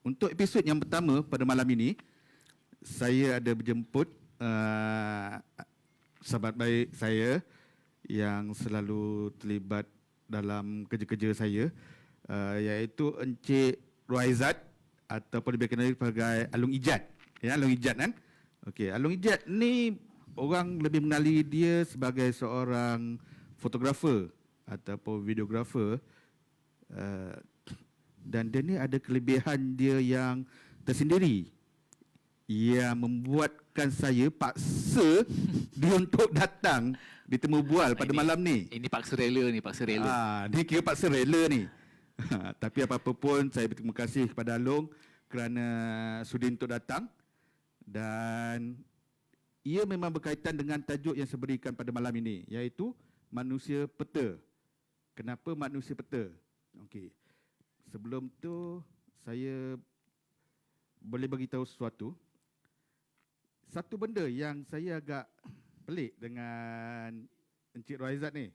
untuk episod yang pertama pada malam ini, saya ada berjemput sahabat baik saya yang selalu terlibat dalam kerja-kerja saya, iaitu Encik Ruaizat ataupun lebih dikenali sebagai Alung Ijat. Ya, Alung Ijat kan? Okey, Alung Ijat ni orang lebih mengenali dia sebagai seorang fotografer ataupun videografer. Dan dia ni ada kelebihan dia yang tersendiri yang membuatkan saya paksa dia untuk datang di Temu Bual pada malam ni. Ini paksa rela ni, paksa rela. Dia kira paksa rela ni. Tapi apa-apa pun saya berterima kasih kepada Alung kerana sudi untuk datang, dan ia memang berkaitan dengan tajuk yang saya berikan pada malam ini, iaitu manusia peta. Kenapa manusia peta? Okey. Sebelum tu saya boleh bagi tahu sesuatu. Satu benda yang saya agak pelik dengan Encik Ruaizat ni,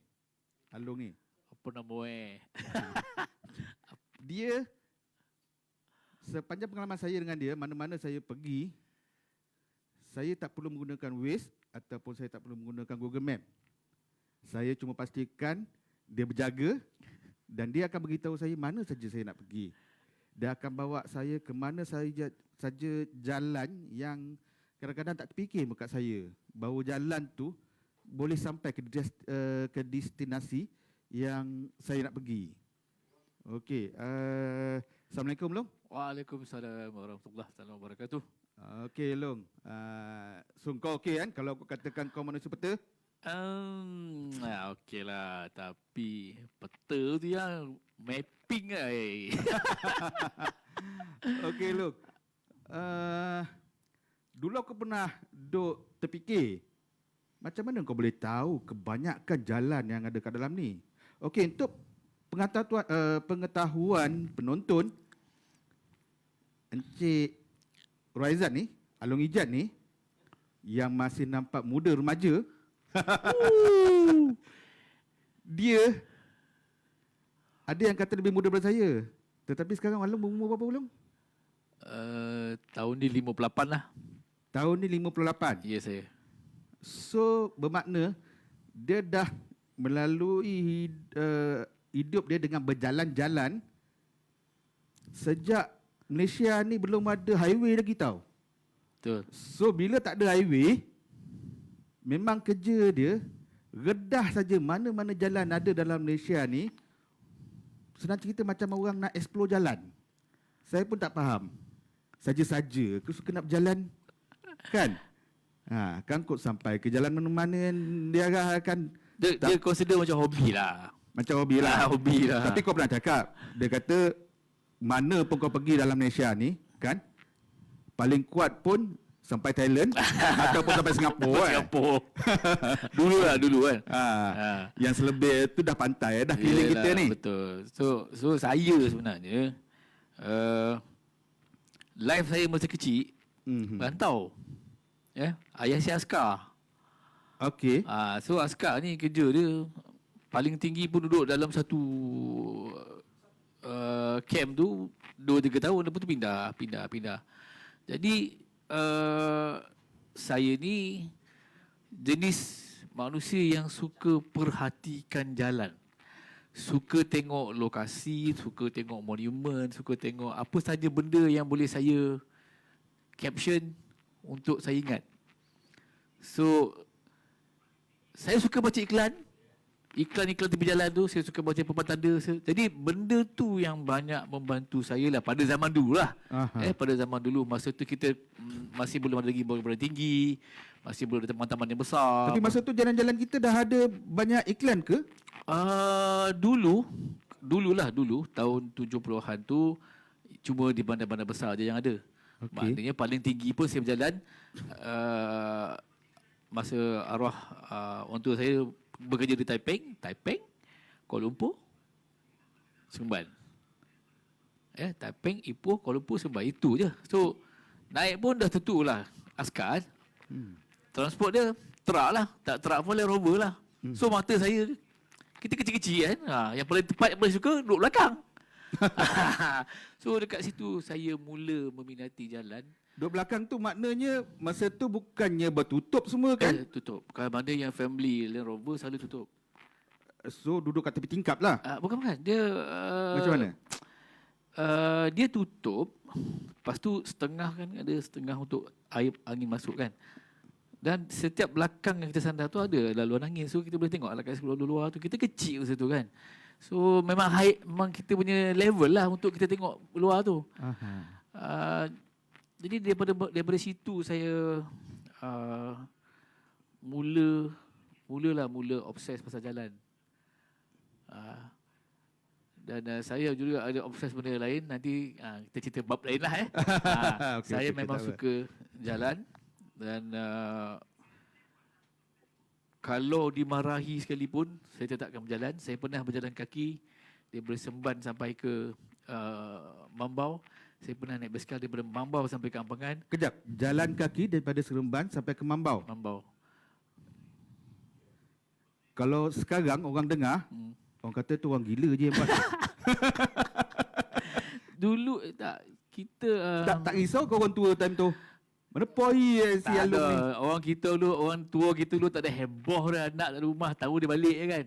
Alung ni. Apa nama Dia, sepanjang pengalaman saya dengan dia, mana-mana saya pergi, saya tak perlu menggunakan Waze ataupun saya tak perlu menggunakan Google Map. Saya cuma pastikan dia berjaga dan dia akan beritahu saya mana saja saya nak pergi. Dia akan bawa saya ke mana saja jalan yang kadang-kadang tak terfikir dekat saya, bahawa jalan tu boleh sampai ke destinasi yang saya nak pergi. Okey, Assalamualaikum Long. Waalaikumsalam warahmatullahi wabarakatuh. Okey Long, so kau okey kan kalau aku katakan kau manusia peta? Okey lah, tapi peta tu yang mapping lah. Okey Long, dulu aku pernah duk terfikir, macam mana kau boleh tahu kebanyakan jalan yang ada kat dalam ni? Okey, untuk pengetahuan penonton, Encik Ruaizat ni, Alung Ijat ni, yang masih nampak muda remaja, dia ada yang kata lebih muda daripada saya. Tetapi sekarang Alung berumur berapa Alung? Tahun ni 58 lah. Tahun ni 58. Ya, saya. So bermakna dia dah melalui hidup dia dengan berjalan-jalan sejak Malaysia ni belum ada highway lagi tau. Betul. So bila tak ada highway, memang kerja dia redah saja mana-mana jalan ada dalam Malaysia ni. Senang cerita macam orang nak explore jalan. Saya pun tak faham. Saja-saja aku suka nak berjalan kan? Kan kot sampai ke jalan mana-mana dia akan Dia consider macam hobi lah. macam hobi lah. Hobi lah. Tapi kau pernah cakap, dia kata mana pun kau pergi dalam Malaysia ni kan, paling kuat pun sampai Thailand ataupun sampai Singapura kan. Singapura. Dulu kan. Yang selebih tu dah pantai, dah keliling kita ni. Betul. So saya sebenarnya life saya masa kecil rantau. Ya, ayah saya askar. Okey. So askar ni kerja dia paling tinggi pun duduk dalam satu camp tu 2-3 tahun, lepas tu pindah. Jadi saya ni jenis manusia yang suka perhatikan jalan. Suka tengok lokasi, suka tengok monumen, suka tengok apa saja benda yang boleh saya caption untuk saya ingat. So saya suka baca iklan tepi jalan tu, saya suka baca papan tanda. Jadi benda tu yang banyak membantu saya lah pada zaman dulu lah. Pada zaman dulu, masa tu kita masih belum ada lagi bangunan tinggi, masih belum ada taman-taman yang besar. Tapi masa tu jalan-jalan kita dah ada banyak iklan ke? Dulu tahun 70-an tu cuma di bandar-bandar besar je yang ada. Okay. Maknanya paling tinggi pun saya berjalan masa arwah orang tua saya bekerja di Taiping, Kuala Lumpur, Seremban. Taiping, Ipoh, Kuala Lumpur, Seremban. Itu je. So naik pun dah tentulah askar. Transport dia truck lah. Tak truck pun Land Rover lah. So mata saya, kita kecil-kecil kan. Yang paling tepat, yang paling suka duduk belakang. So dekat situ saya mula meminati jalan. Duduk belakang tu maknanya masa tu bukannya bertutup semua kan? Tutup. Kalau mana yang family Land Rover selalu tutup. So duduk kat tepi tingkap lah. Bukan. Dia Macam mana? Dia tutup. Lepas tu setengah kan, ada setengah untuk air angin masuk kan. Dan setiap belakang yang kita sandar tu ada laluan angin. So kita boleh tengok lah kat sebelah luar tu. Kita kecil masa tu kan. So memang height, memang kita punya level lah untuk kita tengok luar tu. Jadi daripada situ saya mula obses pasal jalan. Dan saya juga ada obses benda lain. Nanti kita cerita bab lain lah Okay, saya okay, memang tak apa. suka jalan. Dan kalau dimarahi sekalipun, saya tetap akan berjalan. Saya pernah berjalan kaki daripada Semban sampai ke Mambau. Saya pernah naik basikal daripada Mambau sampai ke Ampangan. Kejap, jalan kaki daripada Seremban sampai ke Mambau. Kalau sekarang orang dengar, orang kata tu orang gila je yang buat. Dulu tak kita Tak risau kau orang tua time tu. Mana poi si tak Alung ni. ada. Orang kita dulu, orang tua kita dulu tak ada heboh dah anak dalam rumah tahu dia balik je kan.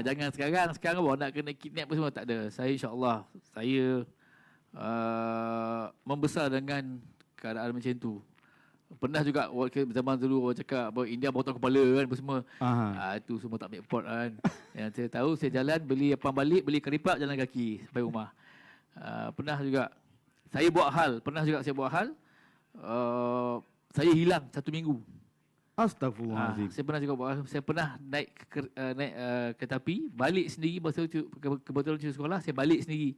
Jangan sekarang bawa nak kena kidnap apa semua tak ada. Saya insya-Allah saya membesar dengan keadaan macam tu. Pernah juga zaman dulu orang cakap apa India potong kepala kan apa semua. Itu semua tak make pot kan. Yang saya tahu saya jalan beli apam balik, beli karipak jalan kaki sampai rumah. Pernah juga saya buat hal saya hilang 1 minggu. Astagfirullahalazim. Saya pernah naik kereta api, balik sendiri masa tu kebetulan cuti sekolah, saya balik sendiri.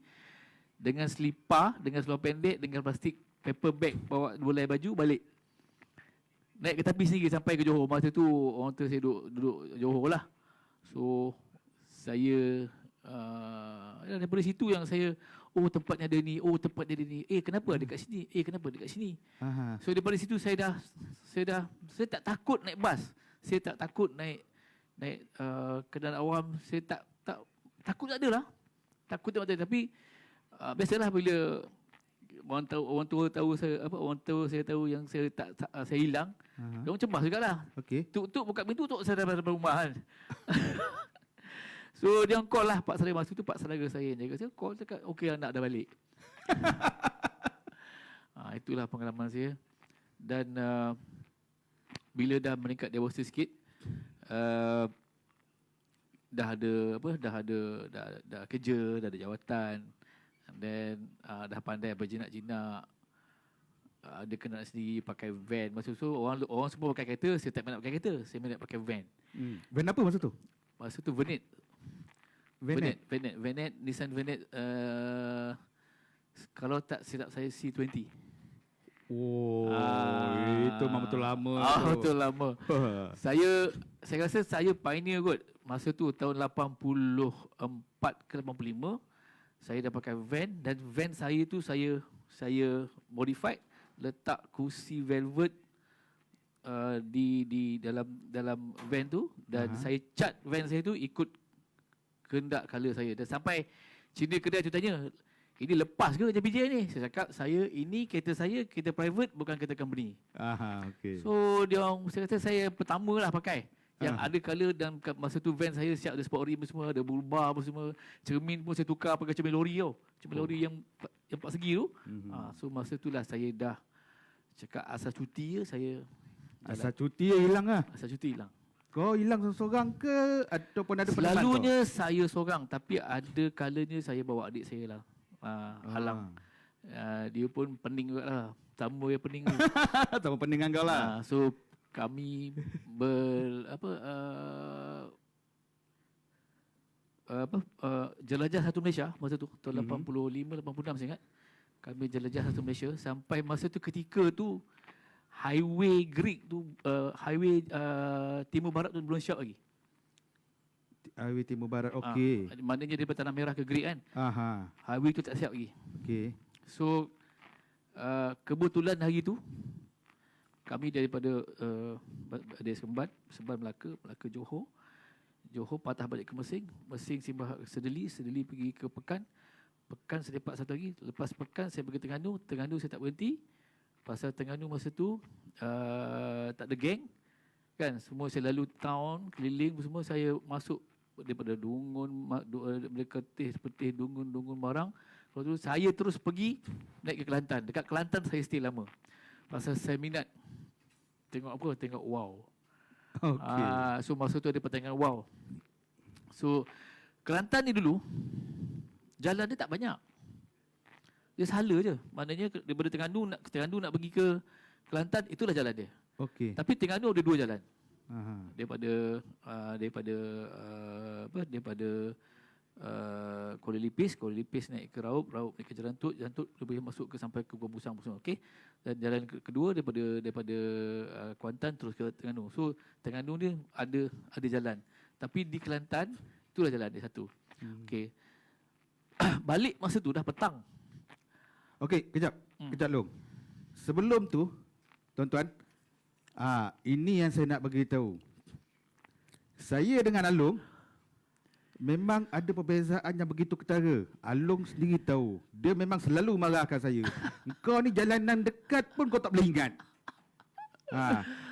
Dengan selipar, dengan seluar pendek, dengan plastik paper bag, bawa 2 helai baju, balik. Naik kereta api sendiri sampai ke Johor. Masa tu orang tu saya duduk Johor lah. So saya daripada situ yang saya tempatnya ada ni, tempatnya ada ni. Kenapa ada kat sini? Kenapa dekat sini? So daripada situ saya tak takut naik bas. Saya tak takut naik kendaraan awam. Saya tak takut tak ada lah. Takut tak ada, tapi biasalah bila orang tua tahu saya tahu yang saya saya hilang. Dia orang cemas jugalah. Okey. Tuk buka pintu saya dah dalam rumah kan. So dia call lah pak saudara masa tu, pak saudara saya yang jaga. Saya call cakap okey anak dah balik. Itulah pengalaman saya. Dan bila dah meningkat dewasa sikit, dah kerja, dah ada jawatan, and then dah pandai berjinak-jinak, ada kenal sendiri, pakai van. Masa tu orang semua pakai kereta, saya tak nak pakai kereta, saya nak pakai van. Van apa masa tu? Masa tu Venet, Nissan Venet, kalau tak silap saya C20. Itu memang betul lama. Betul lama. Saya rasa saya pioneer kot. Masa tu tahun 84 ke 85 saya dah pakai van, dan van saya tu saya modified, letak kursi velvet di dalam van tu, dan saya cat van saya tu ikut kehendak color saya. Dan sampai cina kedai tu tanya, ini lepas ke JPJ ni? Saya cakap, ini kereta saya, kereta private, bukan kereta company. Okey. So saya kata saya pertama lah pakai yang ada color. Dan masa tu van saya siap ada sport rim semua, ada bull bar apa semua. Cermin pun saya tukar pakai cermin lori tau. Cermin lori yang 4 segi tu. So masa tu lah saya dah cakap asal cuti saya. Asal cuti hilang lah. Asal cuti hilang. Kau hilang seorang ke ataupun ada peneman? Selalunya saya seorang, tapi ada kalanya saya bawa adik saya lah. Halang. Dia pun pening juga lah. Sama yang pening tu. Sama peningan kau lah. So kami jelajah satu Malaysia masa tu tahun 85 86 saya ingat. Kami jelajah satu Malaysia sampai masa tu, ketika tu highway Greek tu highway timur barat tu belum siap lagi. Highway Timur Barat, okey. Maknanya daripada Tanah Merah ke Greek kan. Highway tu tak siap lagi. Okey. So kebetulan hari tu kami daripada dari Semban Melaka Johor patah balik ke Mesing, Simbah Sedeli pergi ke Pekan Pekan saya lepak satu lagi. Lepas pekan saya pergi Terengganu. Terengganu saya tak berhenti. Pasal Terengganu masa tu tak ada geng. Kan, semua saya lalu town, keliling semua, saya masuk daripada Dungun, daripada Ketih, Dungun barang. Lepas tu saya terus pergi naik ke Kelantan. Dekat Kelantan saya stay lama. Pasal saya minat tengok apa? Tengok wow. Okey. So masa tu ada pertandingan wow. So Kelantan ni dulu jalan dia tak banyak. Dia sahala je. Maknanya daripada Terengganu nak pergi ke Kelantan, itulah jalan dia. Okey. Tapi Terengganu ada 2 jalan. Aha. Daripada Kuala Lipis naik ke Raup naik ke Jerantut boleh masuk ke sampai ke Gua Busang semua. Okey. Dan jalan kedua daripada Kuantan terus ke Terengganu. So Terengganu ni ada jalan. Tapi di Kelantan itulah jalan dia satu. Okey. Balik masa tu dah petang. Okey, kejap Long. Sebelum tu, tuan-tuan, ini yang saya nak bagi tahu. Saya dengan Along memang ada perbezaan yang begitu ketara. Along sendiri tahu. Dia memang selalu marahkan saya. Kau ni jalanan dekat pun kau tak boleh ingat.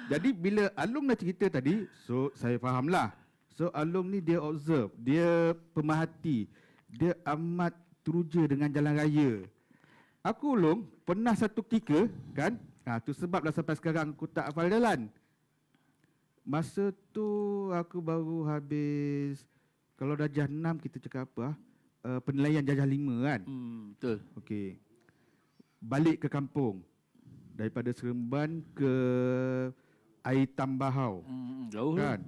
Jadi bila Along dah cerita tadi, so saya fahamlah. So Along ni dia observe, dia pemerhati, dia amat teruja dengan jalan raya. Aku Long pernah satu ketika kan, tu sebablah sampai sekarang aku tak hafal jalan. Masa tu aku baru habis, kalau darjah 6 kita cakap apa? Penilaian darjah 5 kan? Betul. Okey. Balik ke kampung. Daripada Seremban ke Air Tambahau. Jauh Kan?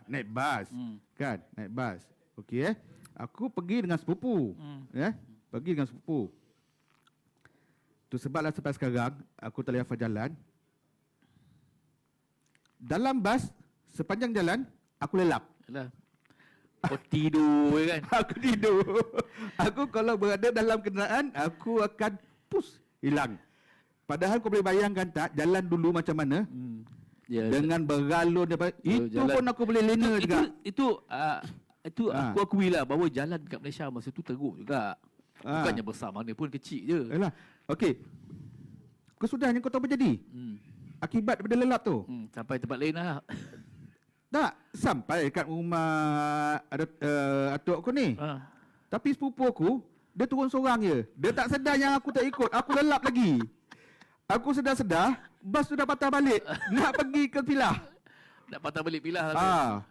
Naik bas. Kan? Naik bas. Okey Aku pergi dengan sepupu. Pergi dengan sepupu. Tu sebablah sampai sekarang aku tak boleh hafal jalan. Dalam bas, sepanjang jalan aku lelap. Yalah. Kau tidur kan? Aku tidur. Aku kalau berada dalam kenderaan, aku akan hilang. Padahal kau boleh bayangkan tak jalan dulu macam mana? Ya, Dengan bergalon daripada itu jalan. pun aku boleh lena juga. Itu aku akui lah bahawa jalan dekat Malaysia masa tu teruk juga. Bukannya besar mana pun, kecil je. Yalah. Okey. Kesudahnya kau tahu apa jadi? Akibat daripada lelap tu. Sampai tempat lain lah. Tak, sampai kat rumah ada atuk aku ni. Tapi sepupu aku, dia turun seorang je. Dia tak sedar yang aku tak ikut. Aku lelap lagi. Aku sedar-sedar, bas tu dah patah balik. Nak pergi ke Pilah. Nak patah balik Pilah lah.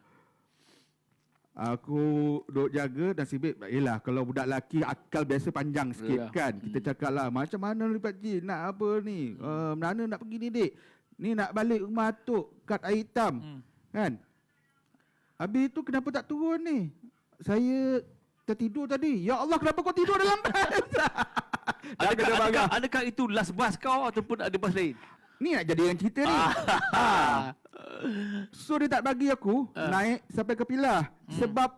Aku duduk jaga dan sibuk. Yelah, kalau budak lelaki akal biasa panjang sikit kan. Kita cakap lah, macam mana ni Pakcik nak apa ni? Mana nak pergi ni dik? Ni nak balik rumah atuk kat Air Hitam. Kan? Habis tu kenapa tak turun ni? Saya tertidur tadi. Ya Allah, kenapa kau tidur dalam bas? Adakah itu last bus kau ataupun ada bus lain? Ni nak jadi yang cerita ni. So dia tak bagi aku naik sampai ke Pilah. Sebab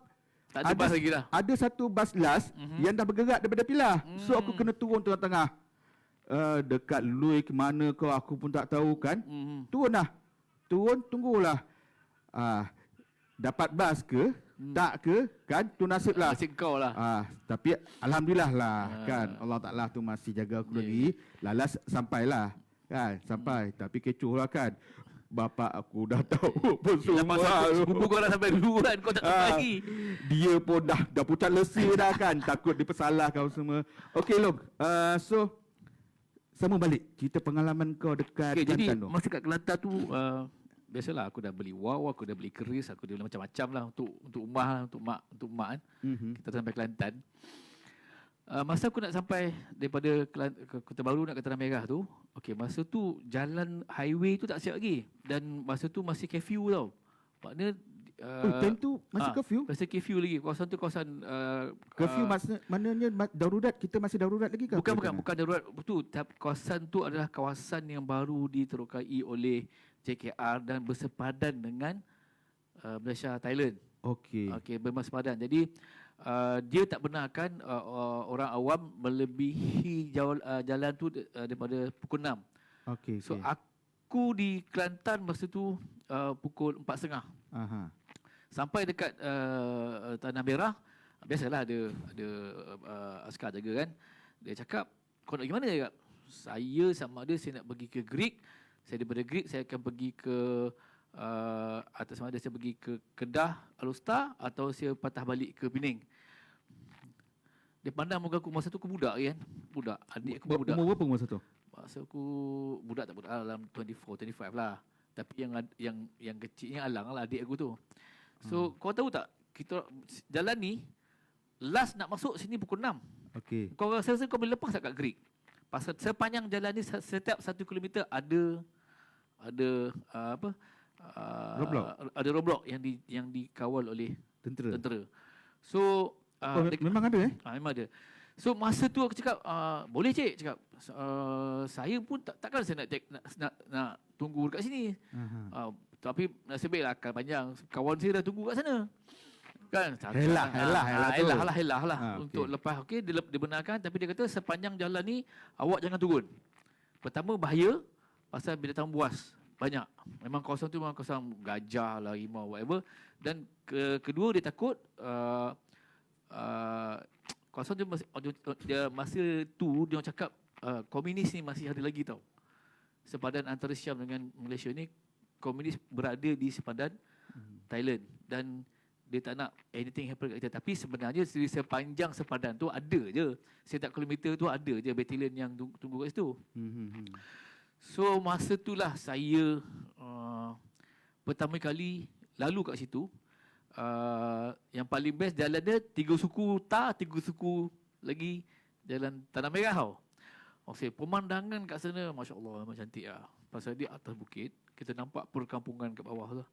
tak ada bus lagi dah. Ada satu bas last yang dah bergerak daripada Pilah. So aku kena turun tengah-tengah. Dekat Lui ke mana kau aku pun tak tahu kan. Turun lah. Tunggulah. Dapat bas ke? Tak ke? Kan? Tu nasib lah. Nasib kau lah. Tapi Alhamdulillah lah. Kan? Allah Ta'ala tu masih jaga aku lagi. Lalas sampailah. Kan? Sampai. Tapi kecoh lah kan. Bapak aku dah tahu pun semua. Sepupu kau dah sampai dulu kan. Kau tak tahu lagi. Dia pun dah pucat lesir dah kan. Takut dipersalah kau semua. Okey Long. So sama balik. Cerita pengalaman kau dekat Kelantan tu. Jadi masa kat Kelantan tu biasalah aku dah beli wow, aku dah beli keris, aku dah beli macam-macam lah untuk rumah lah, untuk mak kan. Kita sampai Kelantan. Masa aku nak sampai daripada Kota Baru nak ke Tanah Merah tu, okey, masa tu jalan highway tu tak siap lagi dan masa tu masih curfew tau. Maknanya time tu masih curfew? Masih curfew lagi. Kawasan tu kawasan curfew maknanya darurat, kita masih darurat lagi ke? Bukan darurat. Betul. Kawasan tu adalah kawasan yang baru diterokai oleh JKR dan bersepadan dengan Malaysia Thailand. Okey, bersepadan. Jadi dia tak benarkan orang awam melebihi jalan tu daripada pukul 6. So aku di Kelantan masa tu pukul 4.30. Sampai dekat Tanah Merah, Biasalah ada askar jaga kan. Dia cakap, kau nak pergi mana? Dia cakap, saya sama ada saya nak pergi ke Greek. Saya daripada Greek saya akan pergi ke atau sama ada saya pergi ke Kedah, Alostar, atau saya patah balik ke Pening. Dia pandang muka aku, masa tu aku budak kan. Budak, adik aku budak. Umur berapa masa tu? Masa aku budak tak budak, dalam 24, 25 lah. Tapi yang kecilnya Alang lah adik aku tu. So kau tahu tak, kita jalan ni last nak masuk sini pukul 6. Okey. Kau rasa kau boleh lepas tak kat Greek? Pasal sepanjang jalan ni setiap 1 kilometer ada Roadblock. Ada roadblock yang dikawal oleh Tentera. So Memang ada memang ada. So masa tu aku cakap boleh cik, cakap saya pun takkan saya nak tunggu dekat sini. Tapi nasib baiklah akan panjang. Kawan saya dah tunggu kat sana. Kan? Helah lah. Untuk lepas dia benarkan, tapi dia kata sepanjang jalan ni awak jangan turun. Pertama bahaya pasal binatang buas banyak. Memang kawasan tu memang kawasan gajah lah, harimau, whatever. Dan kedua dia takut kawasan tu masa tu dia cakap komunis ni masih ada lagi tau. Sepadan antara Syam dengan Malaysia ni, komunis berada di sepadan Thailand, dan dia tak nak anything happen kat kita. Tapi sebenarnya di sepanjang sepadan tu ada je, setiap kilometer tu ada je batalion yang tunggu kat situ. So masa itulah saya pertama kali lalu kat situ. Yang paling best jalan dia 3 suku 3 suku lagi jalan Tanah Merah tau. Pemandangan kat sana Masya Allah memang cantik lah. Pasal di atas bukit kita nampak perkampungan kat bawah tu.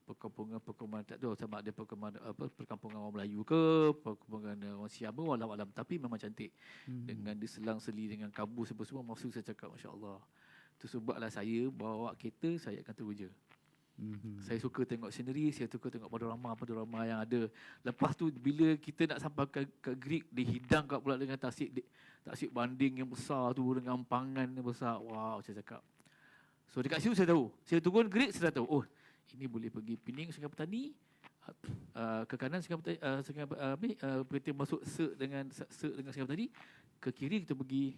Perkampungan tak tahu sama ada perkampungan orang Melayu ke, perkampungan orang Siam ke, walau-walau, tapi memang cantik. Dengan diselang-seli dengan kabus semua, maksud saya cakap Masya Allah. Itu sebablah saya bawa kereta, saya akan terus je. Saya suka tengok scenery, saya suka tengok panorama yang ada. Lepas tu bila kita nak sampai ke Greek, dihidang kat pula dengan tasik banding yang besar tu, dengan pangan yang besar. Wow, saya cakap. So dekat situ saya tahu. Saya turun Greek, saya dah tahu. Oh, ini boleh pergi Pening, Sungai Petani. Ke kanan kita masuk dengan Sungai Petani. Ke kiri kita pergi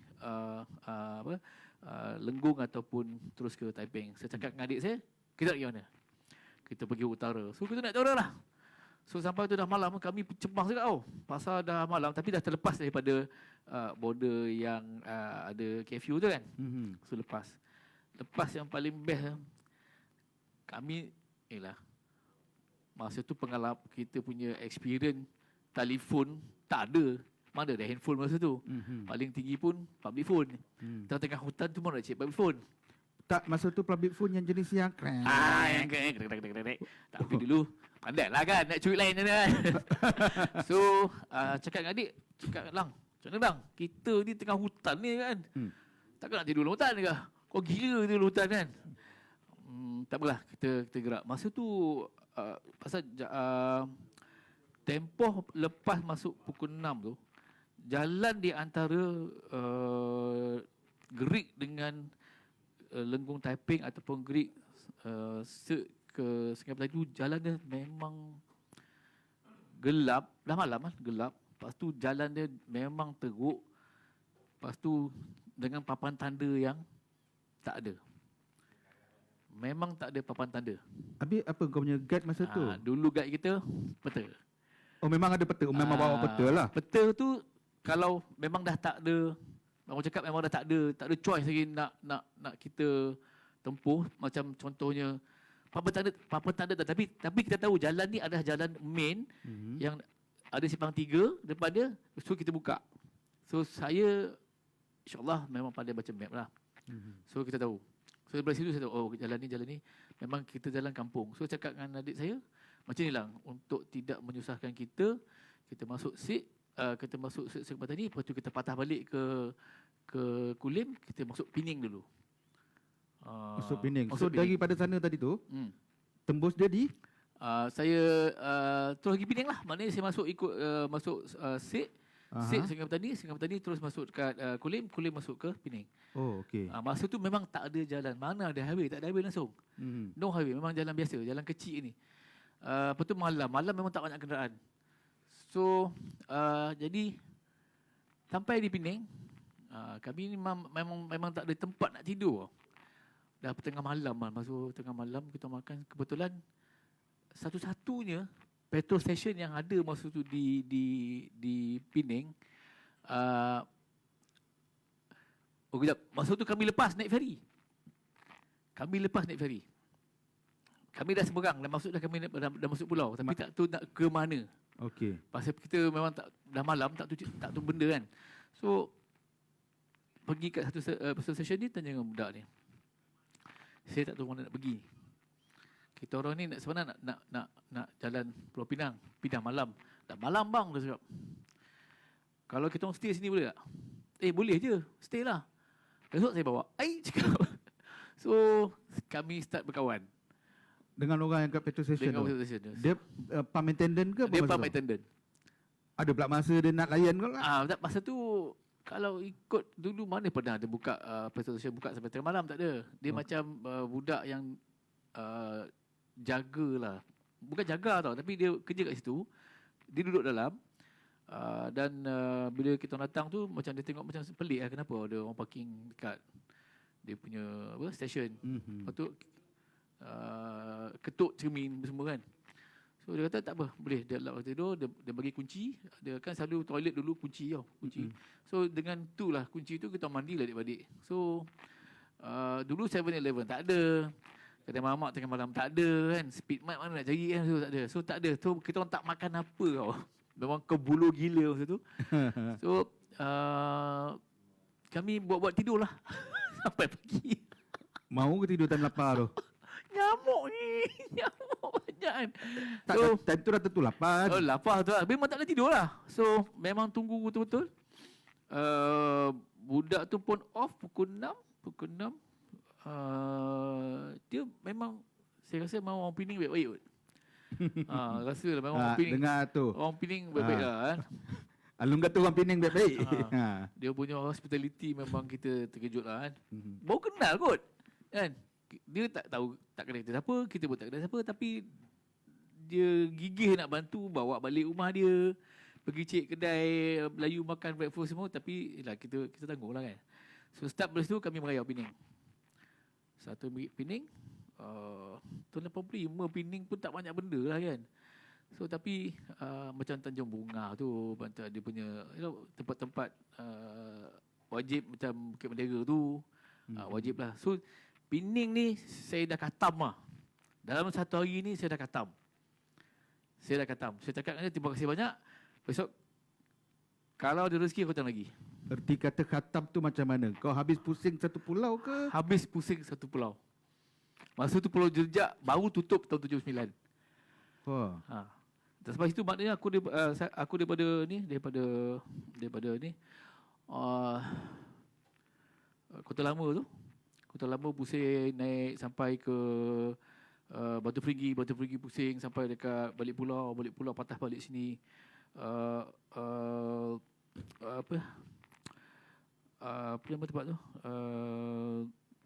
Lenggong ataupun terus ke Taiping. Saya cakap dengan adik saya, kita nak pergi mana? Kita pergi utara. So kita nak utara lah. So sampai tu dah malam, kami cemas juga tau. Pasal dah malam, tapi dah terlepas daripada border yang ada curfew tu kan. So lepas yang paling best, kami masa tu pengalaman kita punya experience, telefon tak ada. Mana ada handphone masa tu. Paling tinggi pun public phone. Tengah hutan tu mana nak cek public phone. Tak, masa tu public phone yang jenis yang yang tapi dulu pandai lah kan nak curi lain kan. So cakap dengan adik, cakap Lang, macam mana Lang, kita ni tengah hutan ni kan, takkan nak tidur dalam hutan ke? Kau gila tidur dalam hutan kan? Tak apalah, kita gerak. Masa tu pasal tempoh lepas masuk pukul 6 tu, jalan di antara Greek dengan Lenggong Taiping ataupun Greek ke Sungai Petani tu, jalan dia memang gelap. Dah malam kan, gelap. Lepas tu jalan dia memang teruk. Lepas tu dengan papan tanda yang tak ada. Memang tak ada papan tanda. Habis apa kau punya guide masa tu? Dulu guide kita peta. Oh, memang ada peta. Memang bawa peta lah. Peta tu kalau memang dah tak ada, orang cakap memang dah tak ada choice lagi nak kita tempuh. Macam contohnya papan tanda tapi kita tahu jalan ni adalah jalan main yang ada simpang 3 depan dia, so kita buka. So saya insyaAllah memang pandai baca map lah. So kita tahu. So dari situ saya tahu, oh jalan ni memang kita jalan kampung. So cakap dengan adik saya, macam ni lah, untuk tidak menyusahkan kita masuk kita masuk Sungai Petani, lepas tu kita patah balik ke Kulim, kita masuk Pening dulu. Masuk Pening. So daripada sana tadi tu, tembus dia di? Saya terus pergi Pening lah. Maknanya saya masuk Sik Sungai Petani terus masuk dekat Kulim masuk ke Pening. Oh, okey. Masa tu memang tak ada jalan. Mana ada highway, tak ada highway langsung. No highway, memang jalan biasa, jalan kecil ni. Lepas tu malam memang tak banyak kenderaan. So jadi sampai di Penang, kami ni memang tak ada tempat nak tidur. Dah tengah malam lah, masuk tengah malam kita makan. Kebetulan satu-satunya petrol station yang ada masa tu di Penang. Kejap. Masa tu kami lepas naik ferry. Kami dah seberang, dah masuk dah kami dah masuk pulau, tapi tak tahu nak ke mana. Okey. Pasal kita memang dah malam, tak tahu benda kan. So pergi kat satu petrol station ni, tanya dengan budak ni. Saya tak tahu mana nak pergi. Kita orang ni sebenarnya nak jalan Pulau Pinang malam. Dah malam bang, dia cakap. Kalau kita orang stay sini boleh tak? Boleh je, stay lah. Besok saya bawa. Cakap. So kami start berkawan Dengan orang yang kat petrol station dengan tu. petrol station tu. Dia pump attendant ke apa Dia masa pump tu? attendant. Ada pula masa dia nak layan kau lah. Masa tu kalau ikut dulu mana pernah dia buka petrol station buka sampai tengah malam, tak ada. Dia macam budak yang jagalah. Bukan jaga tau, tapi dia kerja kat situ. Dia duduk dalam dan bila kita datang tu macam dia tengok macam pelik lah, kenapa ada orang parking dekat dia punya station. Lepas tu ketuk cermin semua kan. So dia kata tak apa, boleh dia lock tidur, dia bagi kunci. Dia kan selalu toilet dulu kunci tau, kunci. So dengan tu lah kunci tu kita mandi lah adik-adik. So dulu 7-Eleven tak ada. Kedai mamak tengah malam tak ada kan. Speed mart mana nak cari kan, so tak ada. So tak ada. So kita orang tak makan apa tau. Memang kebulu gila masa tu. So kami buat-buat tidur lah sampai pagi. Mau ke tidur time lapar tu? Nyamuk ni. Nyamuk banyak kan. Tak, So, time tu dah tentu lapar. lapar tu lah. Memang tak boleh tidur lah. So memang tunggu betul-betul. Budak tu pun off pukul 6. Dia memang, saya rasa memang orang Pening baik-baik kot. Rasa lah memang orang Pening. Dengar tu. Orang Pening baik-baik lah kan. Alung kata orang Pening baik-baik. Dia punya hospitality memang kita terkejut lah kan. Baru kenal kot kan. Dia tak tahu, tak kenal kita siapa, kita pun tak kenal siapa, tapi dia gigih nak bantu bawa balik rumah dia, pergi cek kedai Melayu makan breakfast semua, tapi kita tanggung lah kan. So start dari situ kami merayau Pening. Satu Pening, tahun 85 Pening pun tak banyak benda lah kan. So tapi macam Tanjung Bunga tu, dia punya tempat-tempat wajib macam Bukit Mendera tu, wajib lah. So Pening ni saya dah khatam lah. Dalam satu hari ni saya dah khatam. Saya cakap dengan dia, terima kasih banyak. Besok kalau ada rezeki aku datang lagi. Erti kata khatam tu macam mana? Kau habis pusing satu pulau ke? Habis pusing satu pulau. Masa tu Pulau Jerjak baru tutup tahun 79. Sebab itu maknanya aku daripada ni Kota Lama tu. Kota Lama pusing naik sampai ke Batu Perigi pusing sampai dekat balik pulau patah balik sini. Apa nama tempat tu?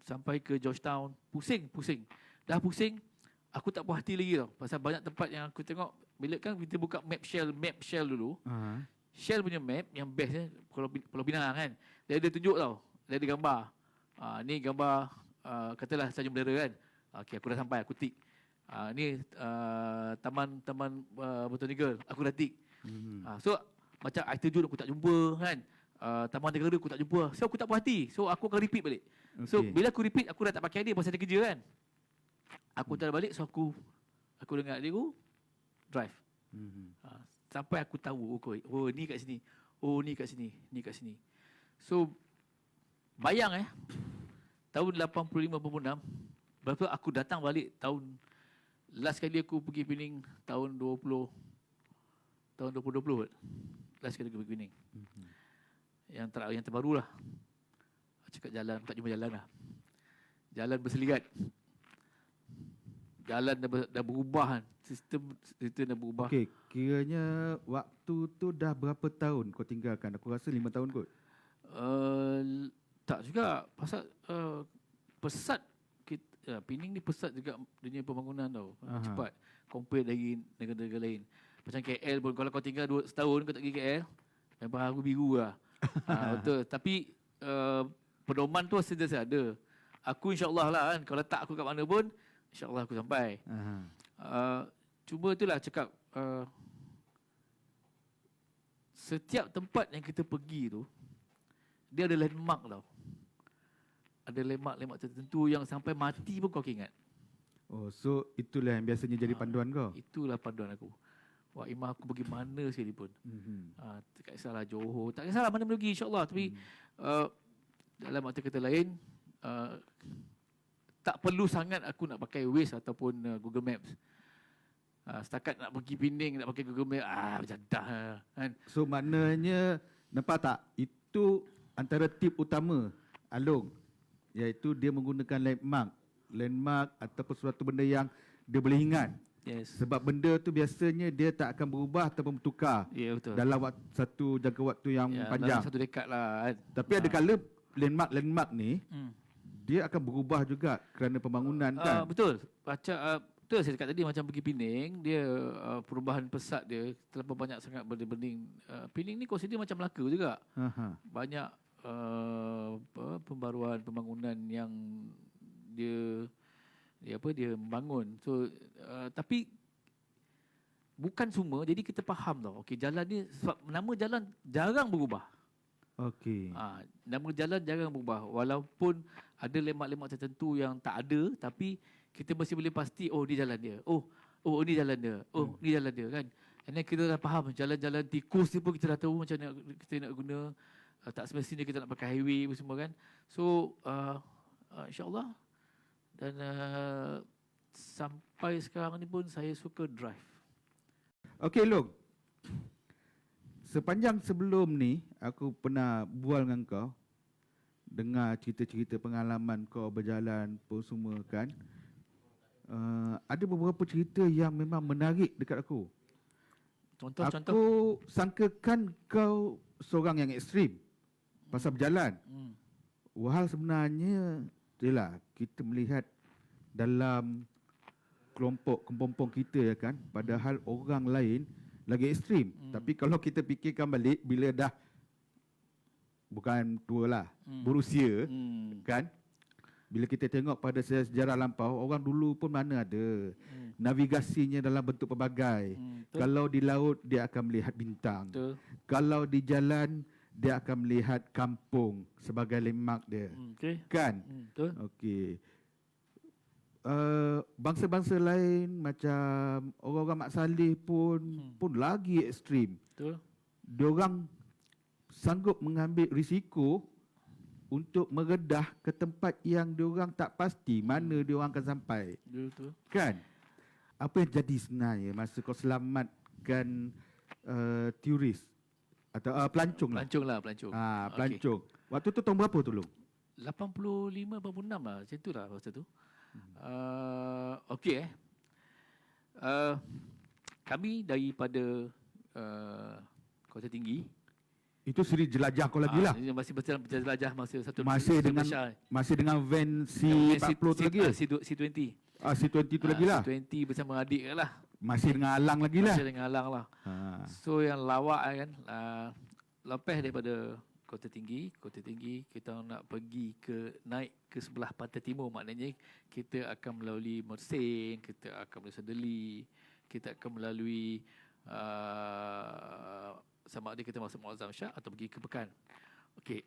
Sampai ke Georgetown, pusing. Dah pusing, aku tak puas hati lagi tau. Pasal banyak tempat yang aku tengok. Bila kan kita buka map Shell dulu. Shell punya map yang best Pulau Pinang kan. Dia ada tunjuk tau. Dia ada gambar. Ni gambar katalah Tanjung Bendera kan. Okey, aku dah sampai, aku tik. Ni Taman Botanical, aku dah tik. So macam I terjun aku tak jumpa kan. Taman Negara aku tak jumpa. So aku tak puas hati. So aku akan repeat balik. So bila aku repeat, aku dah tak pakai dia pasal dia kerja kan. Aku tak balik, so aku dengar dia drive. Sampai aku tahu ni kat sini. Ni kat sini. So bayang tahun 85-86. Lepas tu aku datang balik last kali aku pergi Pening tahun 2020 kot. Last kali aku pergi Pening. Yang terbaru lah. Cakap jalan, tak jumpa jalan lah. Jalan berseligat. Jalan dah berubah kan. Sistem dah berubah. Okey, kiranya waktu tu dah berapa tahun kau tinggalkan? Aku rasa 5 tahun kot. Tak juga. Pasal pesat Pening ni pesat juga dunia pembangunan tau. Cepat compare dari negara-negara lain. Macam KL pun, kalau kau tinggal setahun kau tak pergi KL, memang aku biru lah. Betul. Tapi pedoman tu sentiasa ada. Aku insyaAllah lah kan, kalau letak aku kat mana pun, insyaAllah aku sampai. Cuma itulah cakap, setiap tempat yang kita pergi tu, dia ada landmark tau. Ada landmark tertentu yang sampai mati pun kau ingat. Oh, so itulah yang biasanya jadi panduan kau? Itulah panduan aku. Wah, imam aku pergi mana sekalipun. Tak kisahlah Johor, tak kisahlah mana pergi insyaAllah. Tapi dalam arti kata lain, tak perlu sangat aku nak pakai Waze ataupun Google Maps. Setakat nak pergi Penang, nak pakai Google Maps, macam dah kan. So maknanya, nampak tak? Itu antara tip utama Along, iaitu dia menggunakan landmark ataupun suatu benda yang dia boleh ingat. Yes. Sebab benda tu biasanya dia tak akan berubah ataupun bertukar Betul. dalam satu jangka waktu yang panjang. Dalam satu dekad lah kan. Tapi ada kala landmark ni dia akan berubah juga kerana pembangunan kan. Betul. Betul saya cakap tadi, macam pergi Penang, dia perubahan pesat dia terlalu banyak sangat berbanding. Penang ni consider macam Melaka juga. Banyak pembaruan pembangunan yang dia membangun. So tapi bukan semua, jadi kita faham tau. Okey, jalan ni sebab nama jalan jarang berubah. Okey. Nama jalan jarang berubah walaupun ada lemak-lemak tertentu yang tak ada, tapi kita mesti boleh pasti ni jalan dia. Oh ni jalan dia. Ni jalan dia kan. And then kita dah faham jalan-jalan tikus ni pun kita dah tahu macam mana kita nak guna. Tak semestinya kita nak pakai highway semua kan. So insyaAllah. Dan sampai sekarang ni pun saya suka drive. Okey Long, sepanjang sebelum ni aku pernah bual dengan kau, dengar cerita-cerita pengalaman kau berjalan pun semua kan. Ada beberapa cerita yang memang menarik dekat aku. Contoh. Aku sangkakan kau seorang yang ekstrim pasal berjalan. Wahal sebenarnya itulah kita melihat dalam kelompok kita ya kan, padahal orang lain lagi ekstrim. Tapi kalau kita fikirkan balik, bila dah bukan tua lah, berusia kan, bila kita tengok pada sejarah lampau, orang dulu pun mana ada navigasinya dalam bentuk pelbagai. Kalau di laut dia akan melihat bintang. Kalau di jalan dia akan melihat kampung sebagai landmark dia. Kan? Okey. Bangsa-bangsa lain macam orang-orang Mak Saleh pun lagi ekstrim. Diorang sanggup mengambil risiko untuk meredah ke tempat yang diorang tak pasti mana diorang akan sampai. Kan? Apa yang jadi sebenarnya masa kau selamatkan turis atau pelancong lah. Pelancong. Pelancong. Waktu tu tahun berapa tu, Long? 85, 86 lah. Macam tu lah masa tu. Okey. Kami daripada Kota Tinggi. Itu siri jelajah kau lagi lah. Masih berjelajah masa satu masih dengan van C40 tu lagi. C20. C20 tu lagi lah. C20 bersama adik lah. Masih dengan Alang lagi lah. Masih dengan Alang lah. So yang lawak kan, lepas daripada Kota Tinggi kita nak pergi naik ke sebelah pantai timur, maknanya kita akan melalui Mersing, kita akan melalui Sedeli, kita akan melalui sama ada kita masuk Muazzam Shah atau pergi ke Pekan. Okey.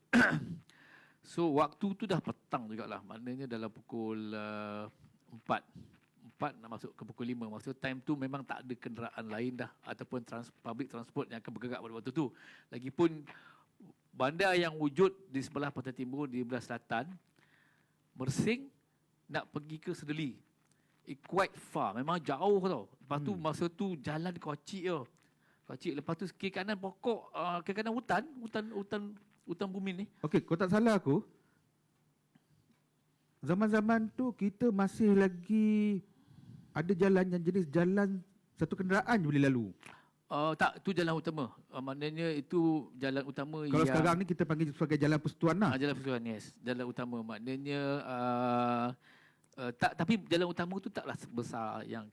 So waktu tu dah petang jugalah, maknanya dalam pukul 4 nak masuk ke pukul 5. Maksud time tu memang tak ada kenderaan lain dah ataupun public transport yang akan bergerak pada waktu tu. Lagipun bandar yang wujud di sebelah pantai timur, di sebelah selatan, Mersing nak pergi ke Sedeli. Quite far, memang jauh tau. Lepas tu masa tu jalan kocik tau. Kocik, lepas tu kiri kanan pokok, kiri kanan hutan bumi ni. Okey, kau tak salah aku. Zaman-zaman tu kita masih lagi ada jalan yang jenis jalan satu kenderaan je boleh lalu. Tak, tu jalan utama. Maknanya itu jalan utama. Kalau sekarang ni kita panggil sebagai jalan persekutuan lah. Jalan persekutuan, yes. Jalan utama. Maknanya tapi jalan utama tu taklah sebesar yang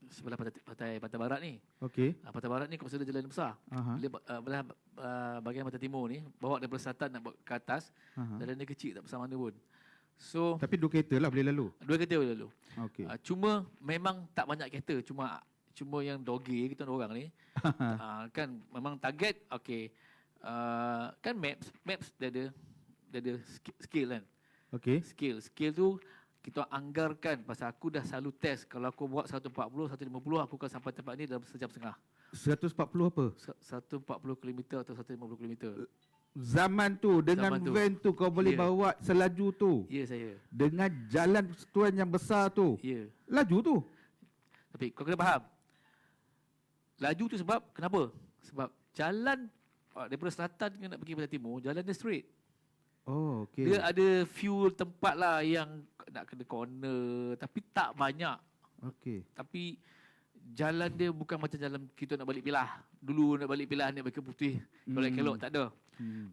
sebelah pantai barat ni. Okey. Pantai barat ni consider jalan besar. Aha. Bila belah bahagian pantai timur ni, bawa daripada selatan nak bawa ke atas, Aha. jalan dia kecil tak besar mana pun. So, Tapi 2 kereta lah boleh lalu. 2 kereta boleh lalu. Okey. Cuma memang tak banyak kereta, cuma yang doge kita orang ni kan memang target okey. Kan maps dia ada skill kan. Okey. Skill tu kita anggarkan pasal aku dah selalu test kalau aku buat 140 150 aku akan sampai tempat ni dalam sejam setengah. 140 apa? 140 km atau 150 km. Zaman tu dengan Zaman tu. van tu kau boleh Ya. bawa selaju tu. Ya saya. Dengan jalan tuan yang besar tu. Ya. Laju tu. Tapi kau kena faham. Laju tu sebab kenapa? Sebab jalan daripada selatan nak pergi pada timur, jalan dia straight. Oh, okey. Dia ada few tempat lah yang nak kena corner tapi tak banyak. Okey. Tapi jalan dia bukan macam jalan kita nak balik Pilah. Dulu nak balik Pilah ni balik Putih. Kelok-kelok tak ada.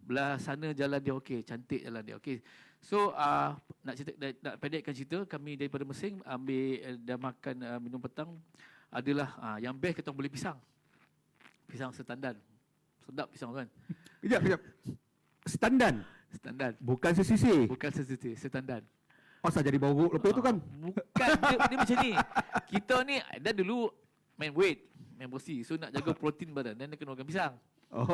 Belah sana jalan dia okey, cantik jalan dia. Okey. So nak pendekkan cerita, kami daripada Mersing ambil dah makan minum petang adalah yang best kita boleh pisang. Pisang setandan. Sedap pisang kan. Kejap. Standan. Standan. Bukan sesisir. Bukan sesisi, setandan. Pasal jadi bau lepas tu kan. Bukan dia macam ni. Kita ni dah dulu main weight, main bersih. So nak jaga protein badan dan dia kena makan pisang. Oh.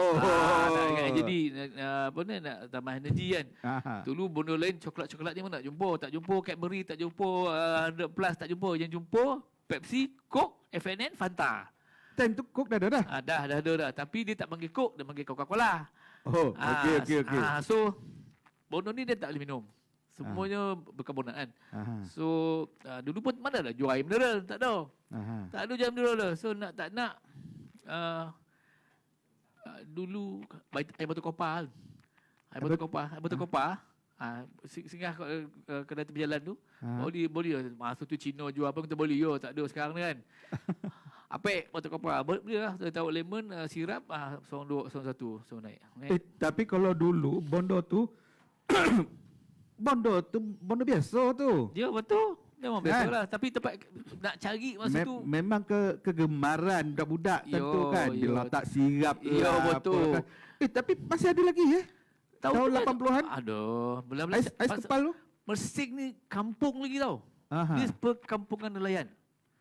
Jadi apa ni nak tambah energi kan. Aha. Dulu benda lain coklat-coklat ni mana nak jumpa. Tak jumpa Cadbury, tak jumpa 100 plus, tak jumpa. Yang jumpa Pepsi, Coke, FNN, Fanta. Time tu Coke dah ada dah. Dah ada. Tapi dia tak panggil Coke, dia panggil Coca-Cola. Oh, okey. So benda ni dia tak boleh minum. Semuanya berkarbonat kan. Aha. So dulu pun mana lah jual air mineral, tak ada. Aha. Tak ada jual air mineral dah. So nak tak nak dulu air batu kopar. Air batu kopar. Singgah kedai tepi jalan tu. Boleh masa tu Cina jual apa kita boleh yo, tak ada sekarang ni kan. Apek batu kopar. Boleh lah, tahu lemon, sirap, seorang dua, seorang satu, seorang naik. Tapi kalau dulu bondo tu bondo biasa tu. Ya betul. Memang Kan? biasa lah. Tapi tempat nak cari masa tu. Memang kegemaran budak-budak tentu kan. Yo. Dia letak sirap Yo, lah, betul. apa kan. Tapi masih ada lagi tahun 80-an. Aduh. Ais kepal tu. Mersing ni kampung lagi tau. Aha. Dia perkampungan nelayan.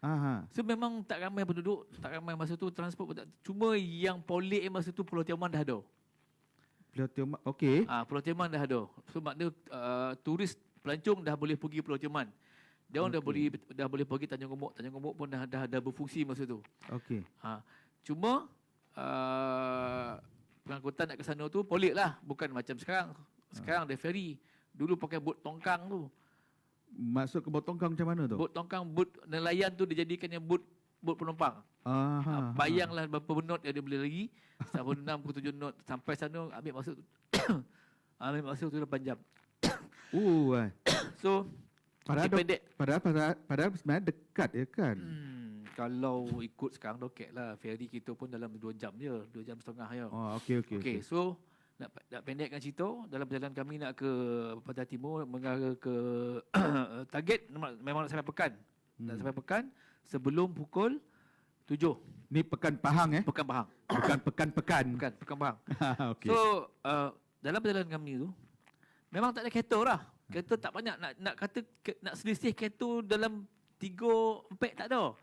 Aha. So memang tak ramai penduduk, tak ramai masa tu, transport pun tak. Cuma yang polik masa tu Pulau Tioman dah ada. Okey. Pulau Tioman dah ada. So maknanya turis pelancong dah boleh pergi Pulau Tioman. Dia orang dah boleh pergi Tanjung Gemuk. Tanjung Gemuk pun dah berfungsi masa tu. Okey. Cuma pengangkutan nak ke sana tu polik lah, bukan macam sekarang. Sekarang ada ferry. Dulu pakai bot tongkang tu. Masuk ke Botongkang macam mana tu? Bot tongkang, bot nelayan tu dijadikannya bot penumpang. Aha. Bayanglah berapa knot yang dia boleh lagi. Sampai 6 ke 7 knot. Sampai sana ambil masa tu. ambil masa tu 8 jam. So, So, pendek. padahal sebenarnya dekat ya kan? Kalau ikut sekarang dokek lah. Ferry kita pun dalam 2 jam je. 2 jam setengah je. Oh, okey. So, nak pendekkan cerita, dalam perjalanan kami nak ke Pantai Timur, mengarah ke target memang nak sampai Pekan. Nak sampai Pekan sebelum pukul 7. Ni Pekan Pahang Pekan Pahang. Bukan Pekan-Pekan. Bukan, Pekan Pahang. Okey. So, dalam perjalanan kami tu, memang tak ada kereta lah. Kereta tak banyak. Nak kata, nak selisih kereta dalam 3-4 tak ada.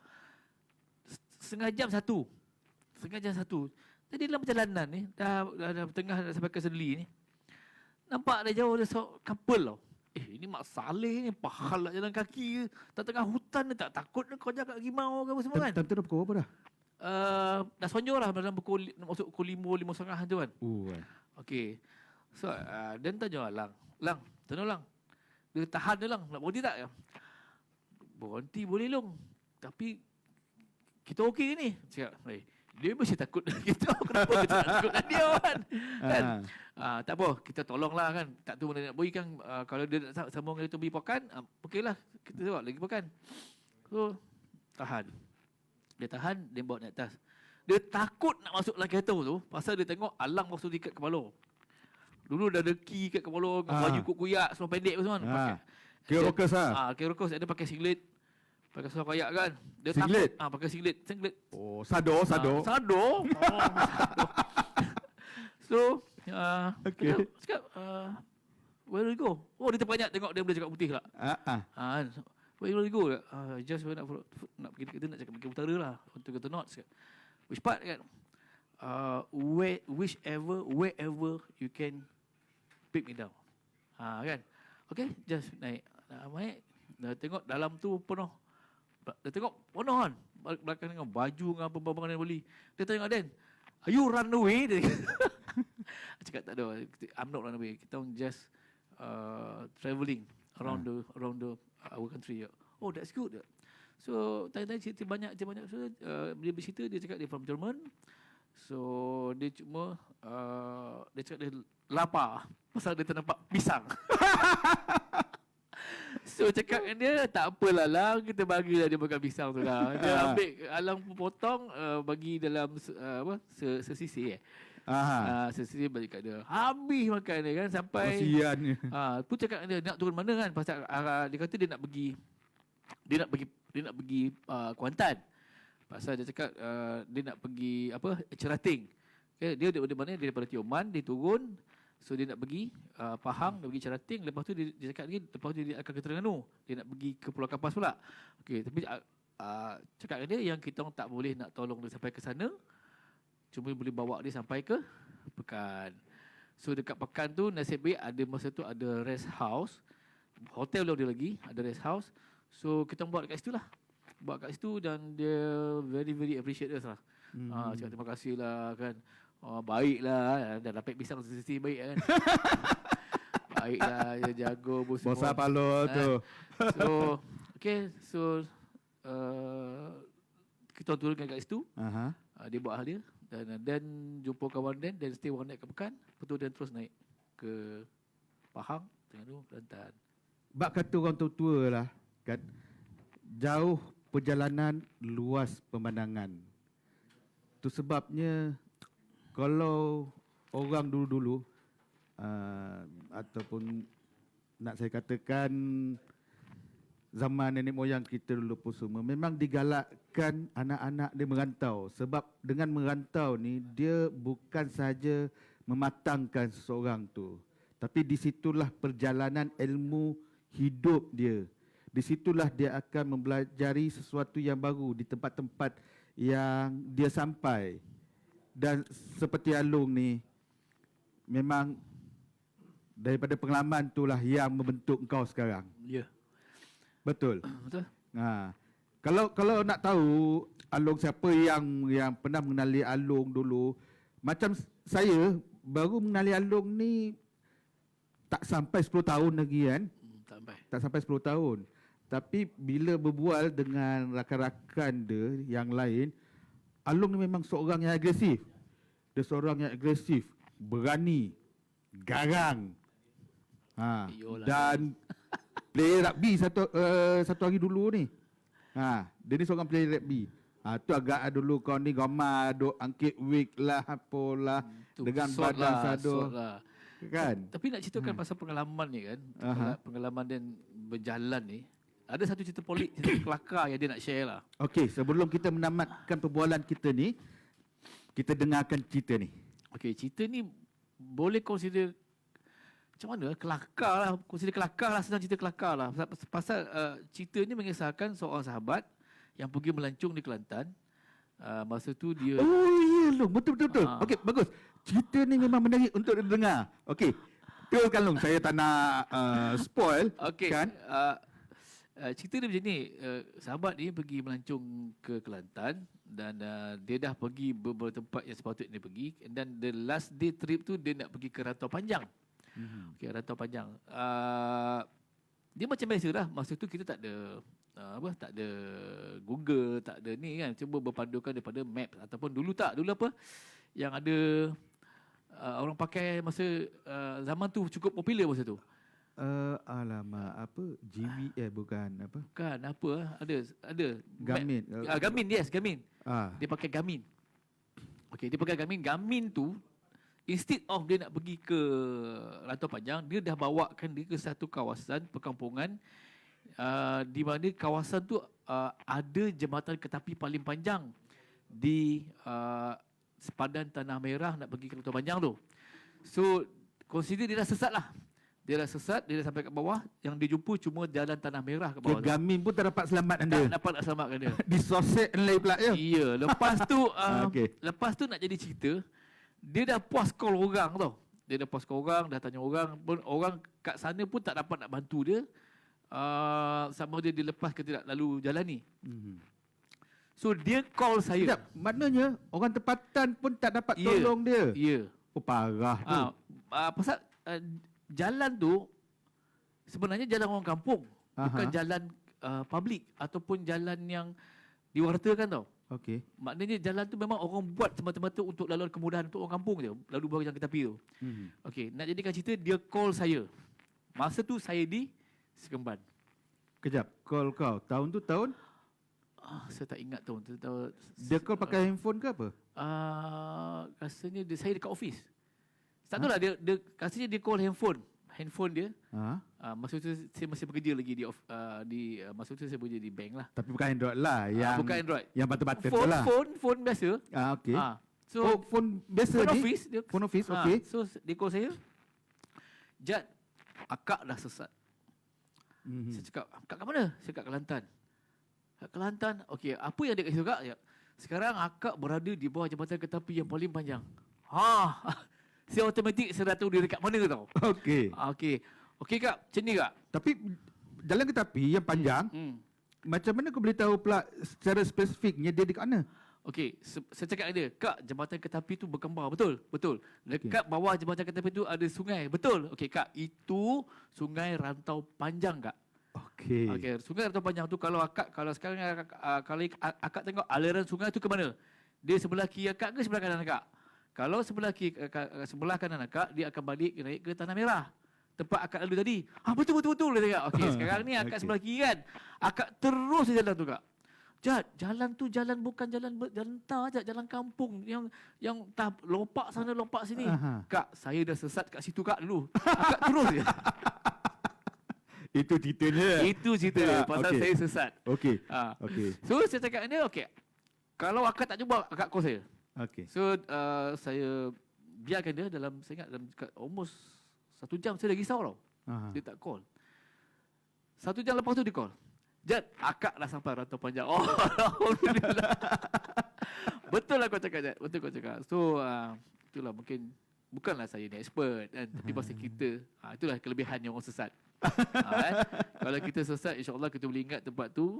Setengah jam satu. Jadi dalam perjalanan ni, dah tengah dah sampai ke Sedeli ni, nampak ada jauh ada couple tau. Ini Mak Saleh ni, pahal nak jalan kaki. Tengah hutan ni, tak takut kau jaga rimau ke apa semua kan? Time tu dah pukul berapa dah? Dah sonjor lah dalam pukul, masuk pukul 5:30 tu kan. Okey. So, dan tanya Lang, tanya Lang. Dia tahan je Lang, nak berhenti tak? Berhenti boleh Long. Tapi, kita okey ni. Cakap, dia mesti takut dengan kita. Kenapa kita takut dengan dia kan? Tak apa, kita tolonglah kan. Tak tahu mana nak beri kan. Kalau dia nak sambung kereta beri pakan, okeylah. Kita buat lagi pakan. So, tahan. Dia tahan, dia bawa naik atas. Dia takut nak masuk dalam kereta tu, pasal dia tengok alang masuk ikat kepala. Dulu dah ada key kat kepala, baju kuyak, seluar pendek semua. Kira rockers lah. Kira rockers, ada pakai singlet. Pakai seluar kayak kan. Dia Singlet? takut. Pakai singlet. Oh, sado. Sado. Sado. So, Okay. cakap, where will you go? Oh, dia terperanjat tengok dia boleh cakap putih lah. Where will you go? Just nak pergi, kita nak cakap pergi utara lah. Untuk kata north. Which part kan? Wherever you can pick me down. Kan? Okay, just naik. Naik. Dah tengok dalam tu penuh. Dia tengok penuh kan. Belakang tengok baju dengan apa barang yang beli. Dia tengok Dan, are you run away? Dia cakap tak ada. I'm not run away. Kita just travelling around our country. Oh, that's good. So tanya-tanya cerita banyak. So dia bercerita, dia cakap dia from German. So dia cuma dia cakap dia lapar pasal dia ternampak pisang. So cakap dengan dia, tak apalah lah, kita bagilah dia makan pisang tu lah. Dia ambil alang potong, bagi dalam sesisir. Sesisir bagi kat dia. Habis makan dia kan sampai kasihan. Pun cakap dengan dia nak turun mana kan, pasal dia kata dia nak pergi Kuantan. Pasal dia cakap dia nak pergi Cerating. Okay, dia mana, dia daripada Tioman, dia turun. So dia nak pergi Pahang, dia pergi Cerating. Lepas tu dia cakap lagi, lepas tu dia akan ke Terengganu. Dia nak pergi ke Pulau Kapas pula. Okay, tapi cakap dengan dia yang kita tak boleh nak tolong dia sampai ke sana. Cuma boleh bawa dia sampai ke Pekan. So dekat Pekan tu nasib baik ada masa tu ada rest house. Hotel dia lagi, ada rest house. So kita buat dekat situ lah. Buat kat situ dan dia very appreciate us lah. Cakap terima kasih lah kan. Baiklah, dah dapat pisang sisi baik kan. Baiklah, dia jago bos semua. Bosa palo tu. So, okay, so kita turun kat situ. Dia buat hal dia dan jumpa kawan Dan stay one night kat Pekan. Lepas tu dan terus naik ke Pahang, Terengganu, Kelantan. Bak kata orang tua-tua lah kan, jauh perjalanan, luas pemandangan. Tu sebabnya kalau orang dulu-dulu ataupun nak saya katakan zaman nenek moyang kita dulu pun semua memang digalakkan anak-anak dia merantau. Sebab dengan merantau ni dia bukan saja mematangkan seseorang tu, tapi di situlah perjalanan ilmu hidup dia. Di situlah dia akan mempelajari sesuatu yang baru di tempat-tempat yang dia sampai. Dan seperti Alung ni, memang daripada pengalaman itulah yang membentuk kau sekarang. Ya. Yeah. Betul. Betul. Kalau nak tahu Alung siapa yang pernah mengenali Alung dulu, macam saya baru mengenali Alung ni tak sampai 10 tahun lagi kan? Tak sampai 10 tahun. Tapi bila berbual dengan rakan-rakan dia yang lain, Alung ni memang seorang yang agresif. Dia seorang yang agresif, berani, garang. Dan player rugby satu hari dulu ni. Dia ni seorang player rugby. Tu agak dulu kau ni gomar duk angkit wig lah apalah dengan badan sado. Kan? Tapi nak ceritakan pasal pengalaman ni kan. Pengalaman dan berjalan ni. Ada satu cerita polik, cerita kelakar yang dia nak share lah. Okey, sebelum kita menamatkan perbualan kita ni, kita dengarkan cerita ni. Okey, cerita ni boleh consider macam mana? Kelakar lah. Consider kelakar lah, senang cerita kelakar lah. Pasal cerita ni mengisahkan seorang sahabat yang pergi melancong di Kelantan. Masa tu dia... Oh ya, Long. Betul. Okey, bagus. Cerita ni memang menarik untuk didengar. Okey, teruskan Long. Saya tak nak spoil. Okey, kan? Cerita dia macam ni, sahabat ni pergi melancong ke Kelantan dan dia dah pergi beberapa tempat yang sepatutnya dia pergi, dan the last day trip tu dia nak pergi ke Rantau Panjang. Okey, Rantau Panjang. Dia macam biasa lah, masa tu kita tak ada tak ada Google, tak ada ni kan, cuba berpandukan daripada map ataupun dulu apa yang ada orang pakai masa zaman tu cukup popular masa tu. Alamak, apa? GV bukan apa? Bukan apa, ada Garmin. Garmin, yes, Garmin. Dia pakai Garmin. Okey, dia pakai Garmin. Garmin tu instead of dia nak pergi ke Rantau Panjang, dia dah bawakan dia ke satu kawasan perkampungan di mana kawasan tu ada jambatan kereta api paling panjang di sepadan Tanah Merah nak pergi ke Kota Panjang tu. So consider dia dah sesat lah. Dia dah sesat, dia dah sampai kat bawah. Yang dia jumpa cuma jalan Tanah Merah ke bawah. Garmin pun tak dapat selamatkan dia. Tak dapat nak selamatkan dia. Disoset lain pula ya. Ya, lepas tu Okey. lepas tu nak jadi cerita, dia dah puas call orang tau. Dia dah puas call orang, dah tanya orang, pun orang kat sana pun tak dapat nak bantu dia. Sama dia dilepas ke tidak lalu jalan ni. So dia call saya. Sekejap, maknanya orang tempatan pun tak dapat Ya. tolong dia. Ya. Oh parah tu. Pasal jalan tu sebenarnya jalan orang kampung, bukan Aha. jalan public ataupun jalan yang diwartakan tau. Okey. Maknanya jalan tu memang orang buat semata-mata untuk laluan kemudahan untuk orang kampung je, lalu bawa jalan kereta api tu. Okey, nak jadikan cerita, dia call saya. Masa tu saya di Sekemban. Kejap, call kau. Tahun tu tahun? Saya tak ingat tu. Dia call pakai handphone ke apa? Rasanya saya dekat office. Tak tahu lah, rasanya dia call handphone dia. Masa tu saya masih bekerja lagi masa tu saya bekerja di bank lah. Tapi bukan Android lah. Yang, bukan Android. Yang batu-batu tu lah. Phone biasa. Okey. So phone biasa phone ni? office. Phone office, okey. So dia call saya. Jad, akak dah sesat. Saya cakap, akak kat mana? Saya cakap Kelantan. Kat Kelantan? Okey, apa yang dia kasi tahu kak? Ya, sekarang akak berada di bawah jambatan kereta api yang paling panjang. Saya automatik saya dah tahu dia dekat mana tau. Okey. Okey kak, macam ni kak. Tapi jalan kereta api yang panjang, macam mana kau boleh tahu pula secara spesifiknya dia dekat mana? Okey, saya cakap dengan dia, kak, jambatan kereta api tu berkembar, betul? Betul. Dekat bawah jambatan kereta api tu ada sungai, betul? Okey kak, itu sungai Rantau Panjang kak. Okey. Okey, sungai Rantau Panjang tu kalau sekarang kalau akak tengok aliran sungai tu ke mana? Dia sebelah kiri akak ke sebelah kanan akak? Kalau sebelah kiri, sebelah kanan akak, dia akan balik naik ke Tanah Merah. Tempat akak lalu tadi. Betul dia cakap. Okey, sekarang ni akak sebelah kiri kan. Akak terus jalan tu kak. Jad, jalan tu bukan jalan tar, Jad, jalan kampung yang lompak sana lompak sini. Kak, saya dah sesat kat situ kak dulu. Akak terus je. Itu ceritanya. Itu cerita pasal saya sesat. Okey. Okey. So saya cakap dengan dia, okey. Kalau akak tak cuba, akak call saya. Okey. So saya biarkan dia saya ingat dalam almost 1 jam saya dah risau tau. Dia tak call. 1 jam lepas tu dia call. Jad, akak dah sampai Rantau Panjang. Alhamdulillah. Betul lah kau cakap, Jad. Betul kau cakap. So itulah mungkin bukanlah saya ni expert kan, tapi pasal kita itulah kelebihan yang orang sesat. Kalau kita sesat, insya-Allah kita boleh ingat tempat tu.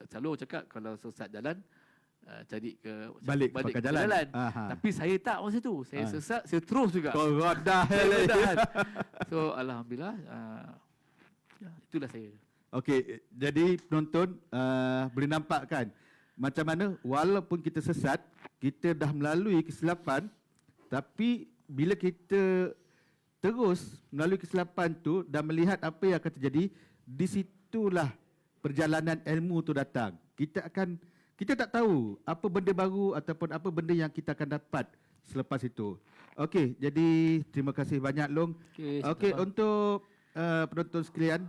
Selalu orang cakap kalau sesat jalan cari balik ke jalan. Tapi saya tak masa tu. Saya sesat, saya terus juga. Kau rodah. So alhamdulillah itulah saya. Okey, jadi penonton boleh nampak kan macam mana walaupun kita sesat, kita dah melalui kesilapan, tapi bila kita terus melalui kesilapan tu dan melihat apa yang akan terjadi, di situlah perjalanan ilmu tu datang. Kita tak tahu apa benda baru ataupun apa benda yang kita akan dapat selepas itu. Okey, jadi terima kasih banyak Long. Okey, untuk penonton sekalian,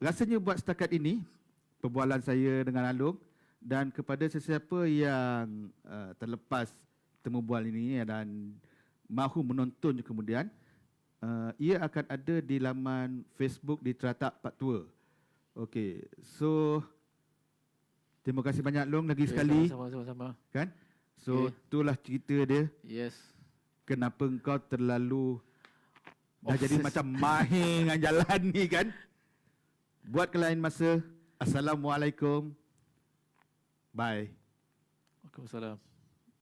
rasanya buat setakat ini perbualan saya dengan Along, dan kepada sesiapa yang terlepas temu bual ini dan mahu menonton kemudian, ia akan ada di laman Facebook di Teratak Pak Tua. Okey, so terima kasih banyak Long lagi sekali. Sama-sama. Kan? So itulah cerita dia. Yes. Kenapa engkau terlalu dah jadi macam mahir dengan jalan ni kan? Buat ke lain masa. Assalamualaikum. Bye. Waalaikumsalam.